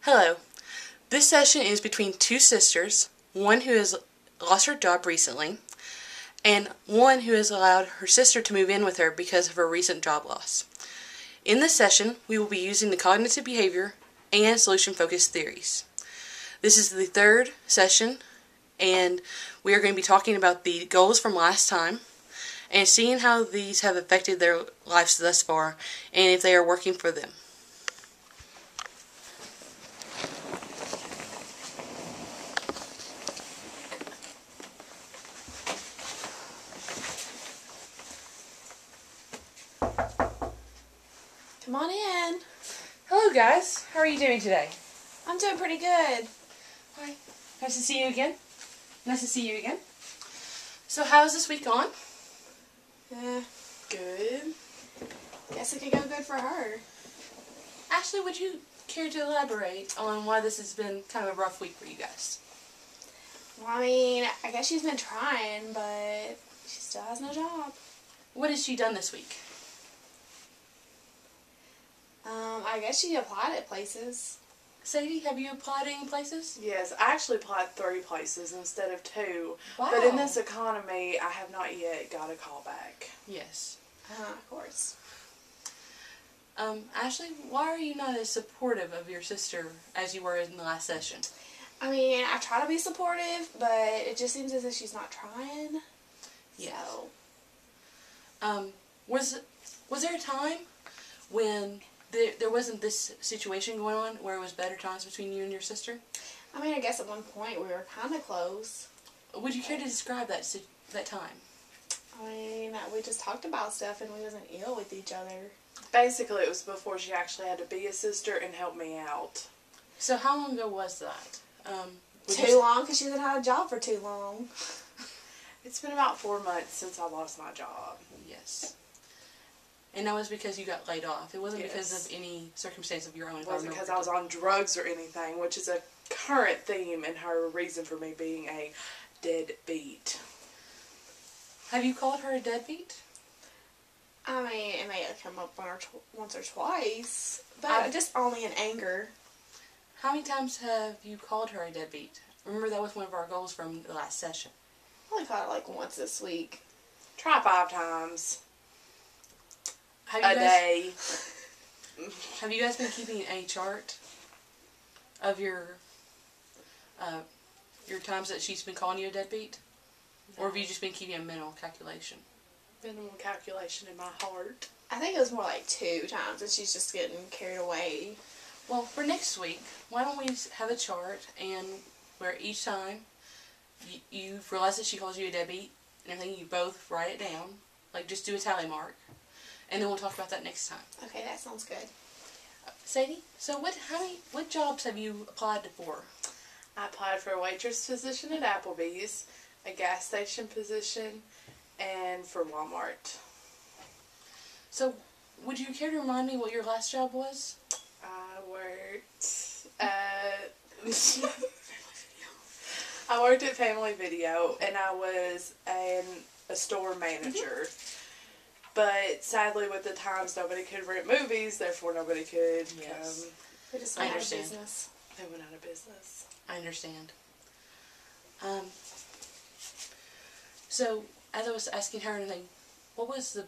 Hello. This session is between two sisters, one who has lost her job recently, and one who has allowed her sister to move in with her because of her recent job loss. In this session, we will be using the cognitive behavior and solution-focused theories. This is the third session, and we are going to be talking about the goals from last time, and seeing how these have affected their lives thus far, and if they are working for them. Come on in. Hello guys, how are you doing today? I'm doing pretty good. Hi. Nice to see you again. Nice to see you again. So how's this week gone? Good. Guess it could go good for her. Ashley, would you care to elaborate on why this has been kind of a rough week for you guys? Well, I mean, I guess she's been trying, but she still has no job. What has she done this week? I guess she applied at places. Sadie, have you applied any places? Yes, I actually applied 3 places instead of 2. Wow. But in this economy, I have not yet got a call back. Yes. Of course. Ashley, why are you not as supportive of your sister as you were in the last session? I mean, I try to be supportive, but it just seems as if she's not trying. Yes. So. Was there a time when there wasn't this situation going on where it was better times between you and your sister? I mean, I guess at one point we were kind of close. Would you care to describe that time? I mean, we just talked about stuff and we wasn't ill with each other. Basically, it was before she actually had to be a sister and help me out. So how long ago was that? Too long, because she hasn't had a job for too long. It's been about 4 months since I lost my job. Yes. And that was because you got laid off. It wasn't because Yes. of any circumstance of your own. It wasn't because I was on drugs or anything, which is a current theme in her reason for me being a deadbeat. Have you called her a deadbeat? I mean, it may have come up once or twice, but just only in anger. How many times have you called her a deadbeat? Remember, that was one of our goals from the last session. I only caught it like once this week. Try 5 times Have a you guys, day. Have you guys been keeping a chart of your times that she's been calling you a deadbeat? Or have you just been keeping a mental calculation? Minimal calculation in my heart. I think it was more like 2 times, and she's just getting carried away. Well, for next week, why don't we have a chart and where each time you realize that she calls you a deadbeat and everything, you both write it down. Like, just do a tally mark. And then we'll talk about that next time. Okay, that sounds good. Sadie, so what jobs have you applied for? I applied for a waitress position at Applebee's, a gas station position, and for Walmart. So, would you care to remind me what your last job was? I worked at I worked at Family Video, and I was a store manager. But sadly, with the times, nobody could rent movies, therefore nobody could Yes. come. They just I went out of understand. business. They went out of business. I understand. So, as I was asking her, what was the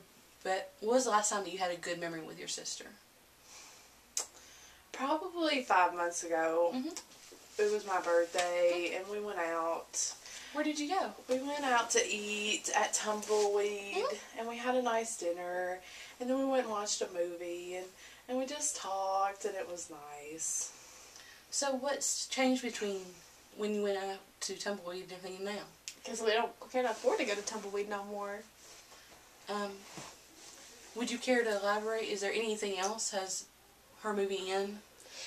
last time that you had a good memory with your sister? Probably 5 months ago. Mm-hmm. It was my birthday, and we went out. Where did you go? We went out to eat at Tumbleweed, and we had a nice dinner, and then we went and watched a movie, and we just talked, and it was nice. So, what's changed between when you went out to Tumbleweed and everything now? Because we can't afford to go to Tumbleweed no more. Would you care to elaborate? Is there anything else? Has her moving in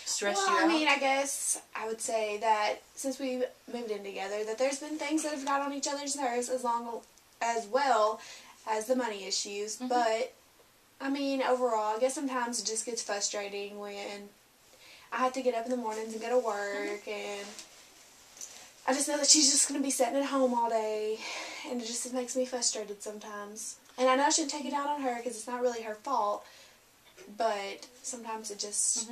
stressed you out? I mean, I guess I would say that since we moved in together, that there's been things that have got on each other's nerves as well as the money issues. Mm-hmm. But, I mean, overall, I guess sometimes it just gets frustrating when I have to get up in the mornings and go to work, and I just know that she's just going to be sitting at home all day, and it makes me frustrated sometimes. And I know I shouldn't take it out on her because it's not really her fault, but sometimes it just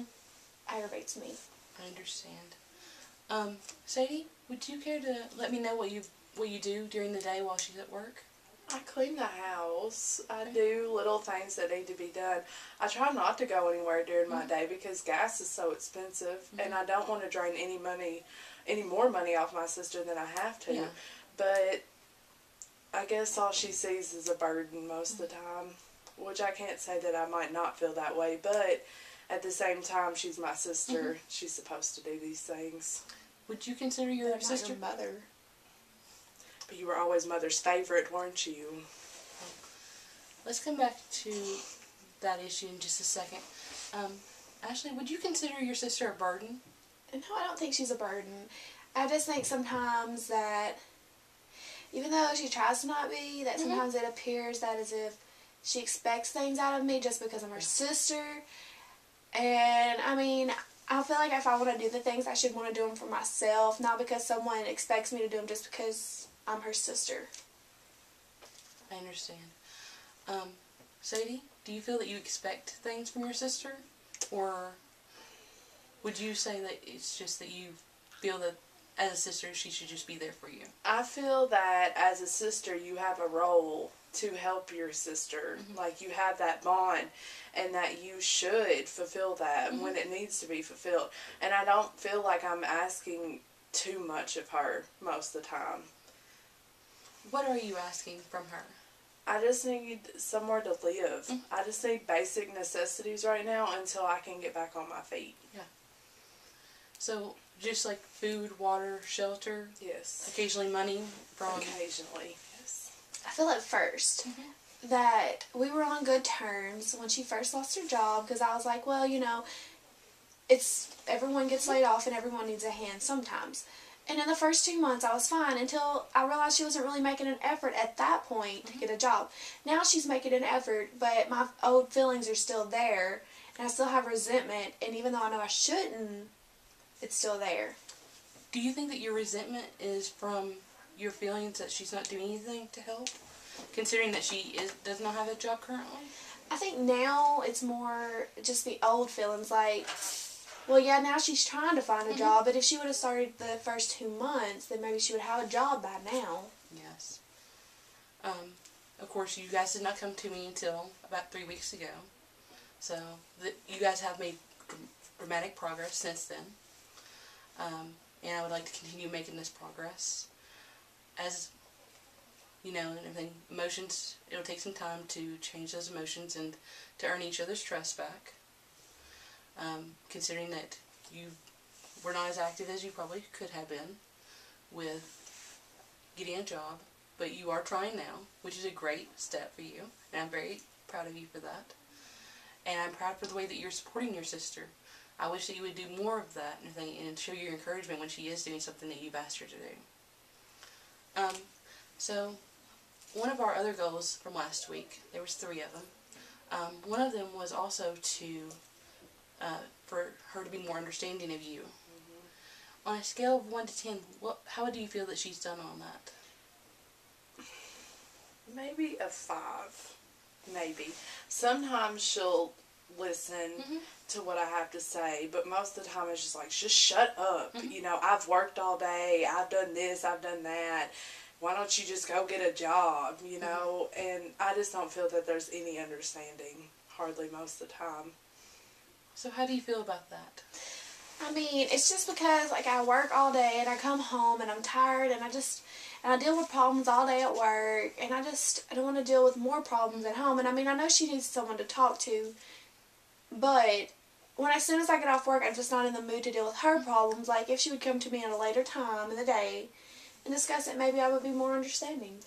aggravates me. I understand. Sadie, would you care to let me know what you do during the day while she's at work? I clean the house. I do little things that need to be done. I try not to go anywhere during my day because gas is so expensive, and I don't want to drain any more money off my sister than I have to. Yeah. But I guess all she sees is a burden most of the time, which I can't say that I might not feel that way, but at the same time, she's my sister. She's supposed to do these things. Would you consider your But sister? not your mother. But you were always Mother's favorite, weren't you? Let's come back to that issue in just a second. Ashley, would you consider your sister a burden? No, I don't think she's a burden. I just think sometimes that, even though she tries to not be, that sometimes it appears that as if she expects things out of me just because I'm her sister. And, I mean, I feel like if I want to do the things, I should want to do them for myself, not because someone expects me to do them just because I'm her sister. I understand. Sadie, do you feel that you expect things from your sister? Or would you say that it's just that you feel that as a sister she should just be there for you? I feel that as a sister you have a role to help your sister. Like you have that bond and that you should fulfill that when it needs to be fulfilled. And I don't feel like I'm asking too much of her most of the time. What are you asking from her? I just need somewhere to live. I just need basic necessities right now until I can get back on my feet. Yeah. So, just like food, water, shelter? Yes. Occasionally money from... Occasionally, yes. I feel at first that we were on good terms when she first lost her job, because I was like, well, you know, everyone gets laid off and everyone needs a hand sometimes. And in the first 2 months, I was fine until I realized she wasn't really making an effort at that point to get a job. Now she's making an effort, but my old feelings are still there, and I still have resentment, and even though I know I shouldn't, it's still there. Do you think that your resentment is from your feelings that she's not doing anything to help? Considering that she does not have a job currently? I think now it's more just the old feelings, like... Well, yeah, now she's trying to find a job, but if she would have started the first 2 months, then maybe she would have a job by now. Yes. Of course, you guys did not come to me until about 3 weeks ago. So, you guys have made dramatic progress since then. And I would like to continue making this progress. As, you know, and everything, emotions, it'll take some time to change those emotions and to earn each other's trust back. Considering that you were not as active as you probably could have been with getting a job, but you are trying now, which is a great step for you, and I'm very proud of you for that. And I'm proud for the way that you're supporting your sister. I wish that you would do more of that and show your encouragement when she is doing something that you've asked her to do. So, one of our other goals from last week, there was 3 of them. One of them was also for her to be more understanding of you. On a scale of 1 to 10, how do you feel that she's done on that? Maybe a 5. Maybe. Sometimes she'll listen to what I have to say, but most of the time it's just like, just shut up. You know, I've worked all day, I've done this, I've done that. Why don't you just go get a job, you know? And I just don't feel that there's any understanding, hardly most of the time. So how do you feel about that? I mean, it's just because, like, I work all day and I come home and I'm tired and I deal with problems all day at work and I don't want to deal with more problems at home. And I mean, I know she needs someone to talk to, but as soon as I get off work, I'm just not in the mood to deal with her problems. Like, if she would come to me at a later time in the day and discuss it, maybe I would be more understanding.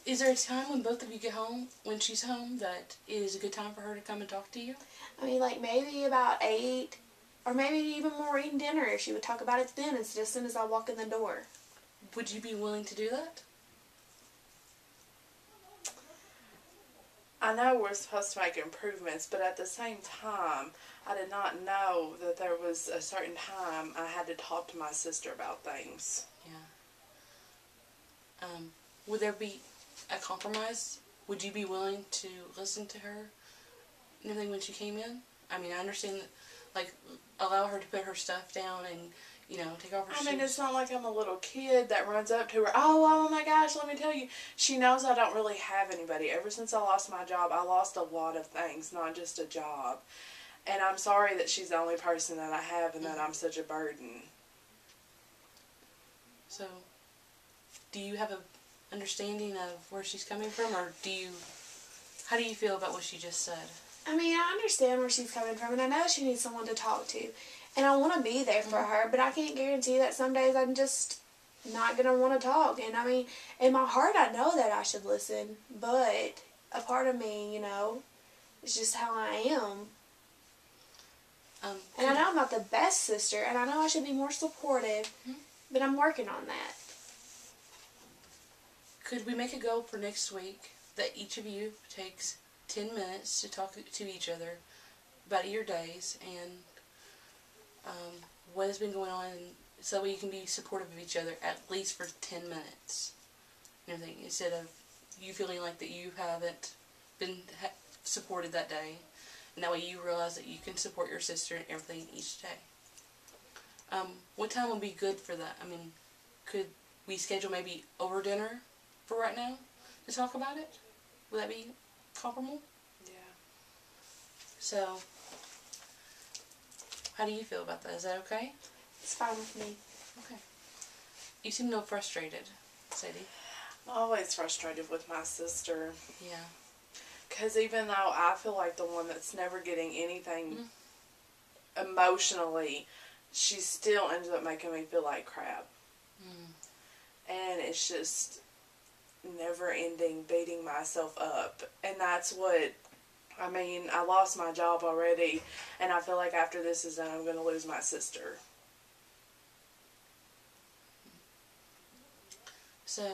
Is there a time when both of you get home, when she's home, that it is a good time for her to come and talk to you? I mean, like, maybe about 8, or maybe even more eating dinner if she would talk about it then instead of as soon as I walk in the door. Would you be willing to do that? I know we're supposed to make improvements, but at the same time, I did not know that there was a certain time I had to talk to my sister about things. Yeah. Would there be a compromise? Would you be willing to listen to her and everything when she came in? I mean, I understand that Like, allow her to put her stuff down and, you know, take off her shoes. I mean, it's not like I'm a little kid that runs up to her. Oh my gosh, let me tell you. She knows I don't really have anybody. Ever since I lost my job, I lost a lot of things, not just a job. And I'm sorry that she's the only person that I have and that I'm such a burden. So, do you have a understanding of where she's coming from, or how do you feel about what she just said? I mean, I understand where she's coming from, and I know she needs someone to talk to. And I want to be there for her, but I can't guarantee that some days I'm just not going to want to talk. And I mean, in my heart, I know that I should listen, but a part of me, you know, it's just how I am. And I know I'm not the best sister, and I know I should be more supportive, but I'm working on that. Could we make a goal for next week that each of you takes 10 minutes to talk to each other about your days and what has been going on, so we can be supportive of each other at least for 10 minutes and everything, instead of you feeling like that you haven't been supported that day, and that way you realize that you can support your sister and everything each day. What time would be good for that? I mean, could we schedule maybe over dinner for right now to talk about it? Would that be comparable? Yeah. So, how do you feel about that? Is that okay? It's fine with me. Okay. You seem no frustrated, Sadie. I'm always frustrated with my sister. Yeah. Because even though I feel like the one that's never getting anything emotionally, she still ends up making me feel like crap. And it's just never ending beating myself up. And that's what, I mean, I lost my job already, and I feel like after this is done, I'm going to lose my sister. So,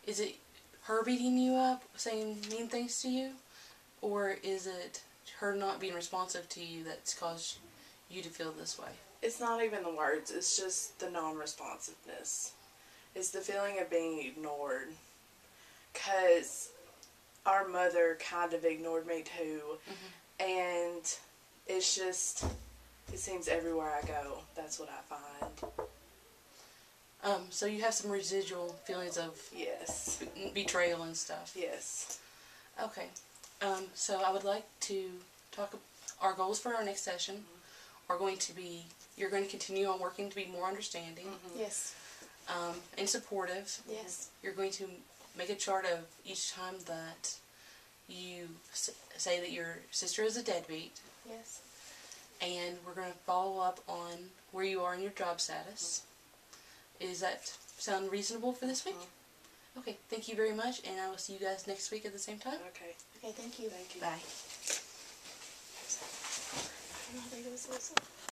is it her beating you up, saying mean things to you? Or is it her not being responsive to you that's caused you to feel this way? It's not even the words, it's just the non-responsiveness. It's the feeling of being ignored. Because our mother kind of ignored me too. And it's just, it seems everywhere I go, that's what I find. So you have some residual feelings of Yes. betrayal and stuff. Yes. Okay. So I would like to talk, our goals for our next session are going to be, you're going to continue on working to be more understanding. Yes. And supportive. Yes. You're going to make a chart of each time that you say that your sister is a deadbeat. Yes. And we're going to follow up on where you are in your job status. Is that sound reasonable for this week? Okay, thank you very much, and I will see you guys next week at the same time. Okay. Okay, thank you. Thank you. Bye.